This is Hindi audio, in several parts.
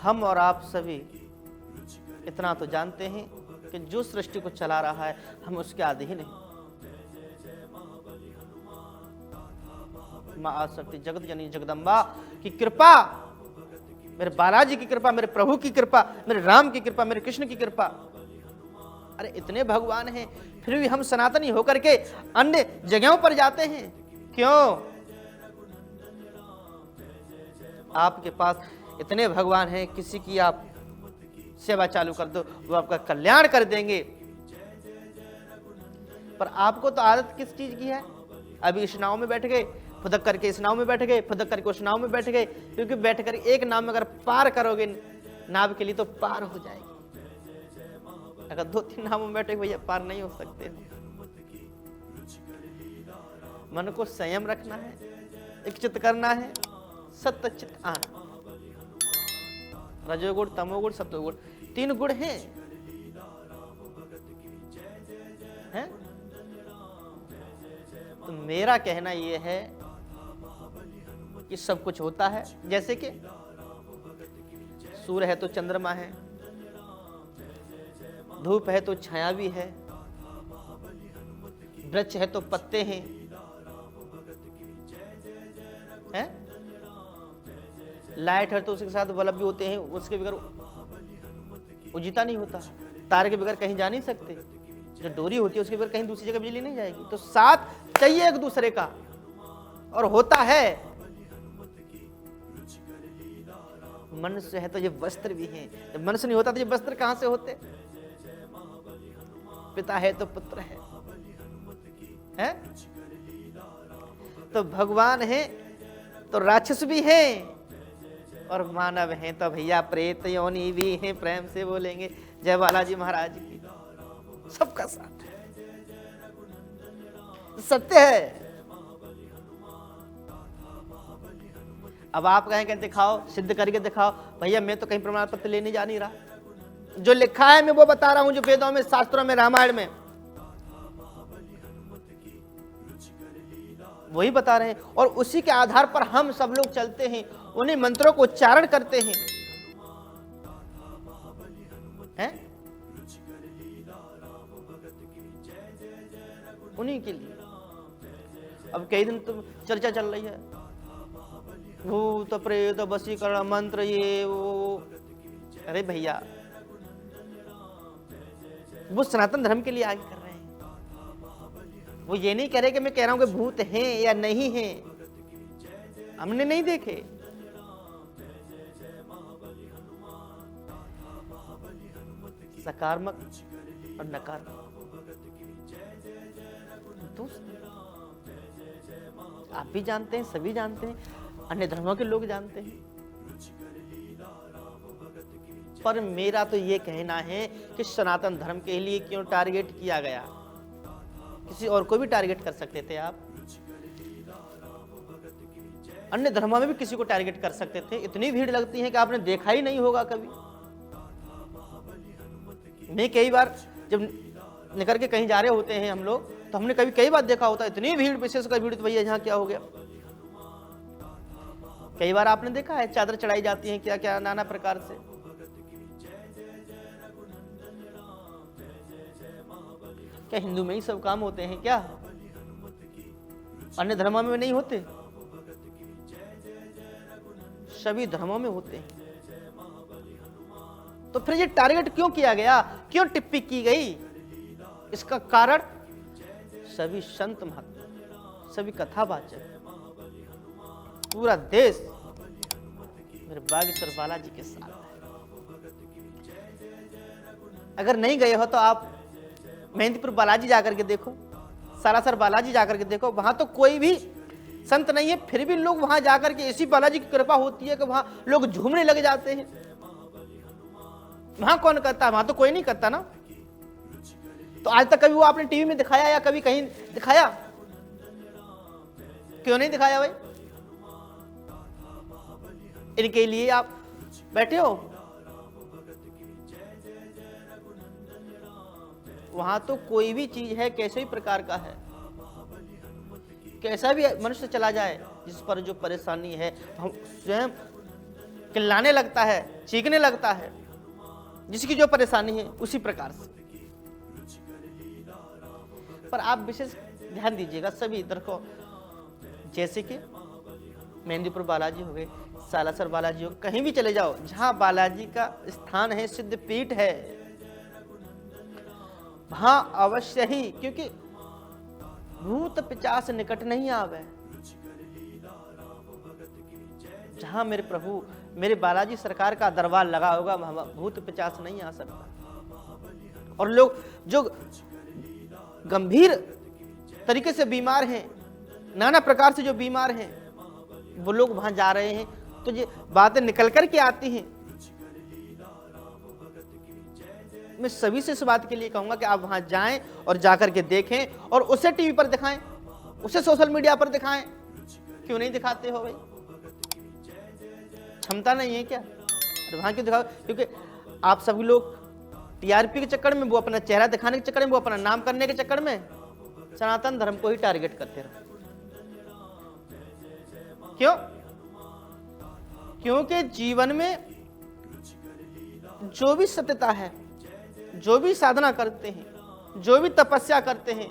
हम और आप सभी इतना तो जानते हैं कि जो सृष्टि को चला रहा है हम उसके अधीन हैं। माँ आदिशक्ति जगत जननी जगदम्बा की कृपा, मेरे बालाजी की कृपा, मेरे प्रभु की कृपा, मेरे राम की कृपा, मेरे कृष्ण की कृपा। अरे इतने भगवान हैं फिर भी हम सनातनी होकर के अन्य जगहों पर जाते हैं क्यों? आपके पास इतने भगवान हैं, किसी की आप सेवा चालू कर दो वो आपका कल्याण कर देंगे। पर आपको तो आदत किस चीज की है? अभी इस नाव में बैठ गए, फुदक करके इस नाव में बैठ गए, फुदक करके उस नाव में बैठ गए, क्योंकि बैठ कर एक नाव में अगर पार करोगे नाव के लिए तो पार हो जाएगी। अगर 2-3 नावों में बैठे भैया पार नहीं हो सकते। मन को संयम रखना है, एक चित्त करना है, सत्य चित्त आना। रजोगुण, तमोगुण, सत्वगुण 3 गुण हैं। तो मेरा कहना यह है कि सब कुछ होता है, जैसे कि सूर्य है तो चंद्रमा है, धूप है तो छाया भी है, वृक्ष है तो पत्ते हैं, हैं? लाइट है तो उसके साथ बल्ब भी होते हैं, उसके बगैर उजिता नहीं होता। तार के बगैर कहीं जा नहीं सकते, जो डोरी होती है उसके बगैर कहीं दूसरी जगह बिजली नहीं जाएगी। तो साथ चाहिए एक दूसरे का, और होता है। मनुष्य है तो ये वस्त्र भी हैं, जब मनुष्य नहीं होता तो ये वस्त्र कहां से होते? पिता है तो पुत्र है, हैं? तो भगवान है तो राक्षस भी हैं, और मानव हैं तो भैया प्रेत योनि भी हैं। प्रेम से बोलेंगे जय बालाजी महाराज की। सबका साथ है, सत्य है। अब आप कहें कि दिखाओ, सिद्ध करके दिखाओ। भैया मैं तो कहीं प्रमाण पत्र लेने जा नहीं रहा, जो लिखा है मैं वो बता रहा हूं, जो वेदों में, शास्त्रों में, रामायण में वही बता रहे हैं, और उसी के आधार पर हम सब लोग चलते हैं, उन्हीं मंत्रों को उच्चारण करते हैं, हैं? उन्हीं के लिए। अब कई दिन तो चर्चा चल रही है, भूत प्रेत वशीकरण मंत्र ये वो। अरे भैया वो सनातन धर्म के लिए आगे कर रहे हैं, वो ये नहीं कह रहे कि मैं कह रहा हूं कि भूत हैं या नहीं हैं, हमने नहीं देखे। सकारात्मक और नकारात्मक आप भी जानते हैं, सभी जानते हैं, अन्य धर्मों के लोग जानते हैं। पर मेरा तो ये कहना है कि सनातन धर्म के लिए क्यों टारगेट किया गया? किसी और को भी टारगेट कर सकते थे आप, अन्य धर्मों में भी किसी को टारगेट कर सकते थे। इतनी भीड़ लगती है कि आपने देखा ही नहीं होगा कभी। मैं कई बार जब निकल के कहीं जा रहे होते हैं हम लोग, तो हमने कई बार देखा होता है इतनी भीड़, विशेषकर भीड़ तो भैया यहाँ क्या हो गया। कई बार आपने देखा है चादर चढ़ाई जाती है, क्या क्या नाना प्रकार से। क्या हिंदू में ही सब काम होते हैं क्या? अन्य धर्मों में नहीं होते? सभी धर्मों में होते हैं। तो फिर ये टारगेट क्यों किया गया, क्यों टिप्पणी की गई? इसका कारण सभी संत महात्मा, सभी कथावाचक, पूरा देश मेरे बागेश्वर बालाजी के साथ है। अगर नहीं गए हो तो आप मेहंदीपुर बालाजी जाकर के देखो, सरासर बालाजी जाकर के देखो, वहां तो कोई भी संत नहीं है, फिर भी लोग वहां जाकर के, ऐसी बालाजी की कृपा होती है कि वहां लोग झूमने लग जाते हैं। वहां कौन करता है? वहां तो कोई नहीं करता ना। तो आज तक कभी वो आपने टीवी में दिखाया या कभी कहीं दिखाया? क्यों नहीं दिखाया भाई? इनके लिए आप बैठे हो। वहां तो कोई भी चीज है, कैसे भी प्रकार का है, कैसा भी मनुष्य चला जाए, जिस पर जो परेशानी है, हम स्वयं चिल्लाने लगता है, चीखने लगता है, जिसकी जो परेशानी है उसी प्रकार से। पर आप विशेष ध्यान दीजिएगा सभी इधर को, जैसे कि मेहंदीपुर बालाजी हो गए, सालासर बालाजी हो, कहीं भी चले जाओ जहां बालाजी का स्थान है, सिद्ध पीठ है, वहां अवश्य ही, क्योंकि भूत पिशाच निकट नहीं आवे। जहां मेरे प्रभु मेरे बालाजी सरकार का दरबार लगा होगा वहां भूत पिशाच नहीं आ सकता। और लोग जो गंभीर तरीके से बीमार हैं, नाना प्रकार से जो बीमार हैं, वो लोग वहां जा रहे हैं, तो ये बातें निकल कर के आती हैं। मैं सभी से इस बात के लिए कहूंगा कि आप वहां जाएं और जाकर के देखें, और उसे टीवी पर दिखाएं, उसे सोशल मीडिया पर दिखाएं। क्यों नहीं दिखाते हो भाई? क्षमता नहीं है क्या? और वहां क्यों दिखाओ? क्योंकि आप सभी लोग टीआरपी के चक्कर में, वो अपना चेहरा दिखाने के चक्कर में, वो अपना नाम करने के चक्कर में सनातन धर्म को ही टारगेट करते रहो। क्यों? क्योंकि जीवन में जो भी सत्यता है, जो भी साधना करते हैं, जो भी तपस्या करते हैं,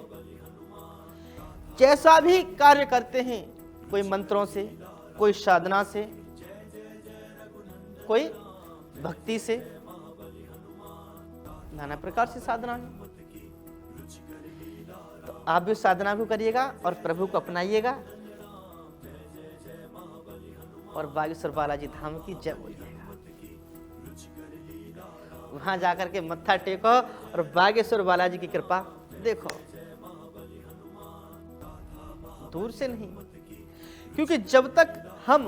जैसा भी कार्य करते हैं, कोई मंत्रों से, कोई साधना से, कोई भक्ति से, नाना प्रकार से साधना है। तो आप भी साधना को करिएगा और प्रभु को अपनाइएगा, और बागेश्वर बालाजी धाम की जय बोलिएगा। वहां जाकर के मत्था टेको और बागेश्वर बालाजी की कृपा देखो, दूर से नहीं। क्योंकि जब तक हम,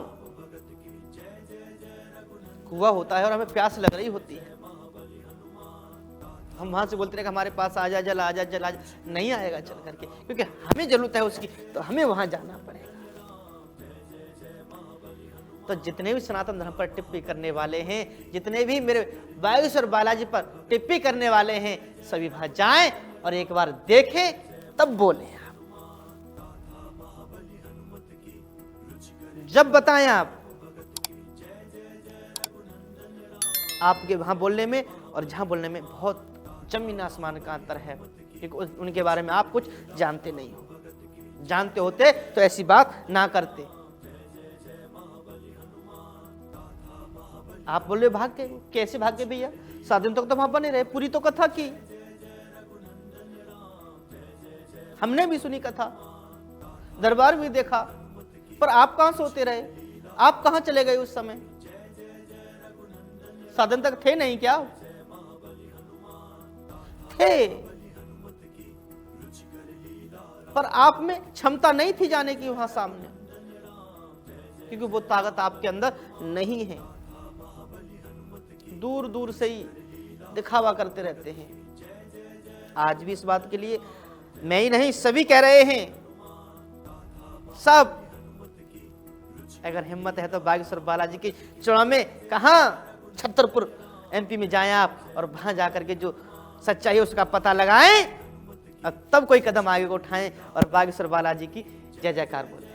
कुआं होता है और हमें प्यास लग रही होती है, हम वहां से बोलते रहे कि हमारे पास आ जा जल, आ जा जल, आ जा, नहीं आएगा चल करके, क्योंकि हमें जरूरत है उसकी, तो हमें वहां जाना पड़ेगा। तो जितने भी सनातन धर्म पर टिप्पणी करने वाले हैं, जितने भी मेरे बागेश्वर बालाजी पर टिप्पणी करने वाले हैं, सभी वहां जाएं और एक बार देखें तब बोले। जब बताएं आपके वहां बोलने में और जहां बोलने में बहुत जमीन आसमान का अंतर है, क्योंकि उनके बारे में आप कुछ जानते नहीं हो। जानते होते तो ऐसी बात ना करते। आप बोल रहे भाग के, कैसे भाग के भैया? 7 दिन तक तो वहां बने रहे, पूरी तो कथा की, हमने भी सुनी कथा, दरबार भी देखा, पर आप कहां सोते रहे? आप कहां चले गए उस समय? 7 दिन तक थे नहीं क्या? थे, पर आप में क्षमता नहीं थी जाने की वहां सामने, क्योंकि वो ताकत आपके अंदर नहीं है। दूर दूर से ही दिखावा करते रहते हैं। आज भी इस बात के लिए मैं ही नहीं, सभी कह रहे हैं, सब। अगर हिम्मत है तो बागेश्वर बालाजी की चुनाव में, कहां, छतरपुर एमपी में जाएं आप, और वहां जाकर के जो सच्चाई है उसका पता लगाएं, और तब कोई कदम आगे को उठाएं और बागेश्वर बालाजी की जय जयकार बोलें।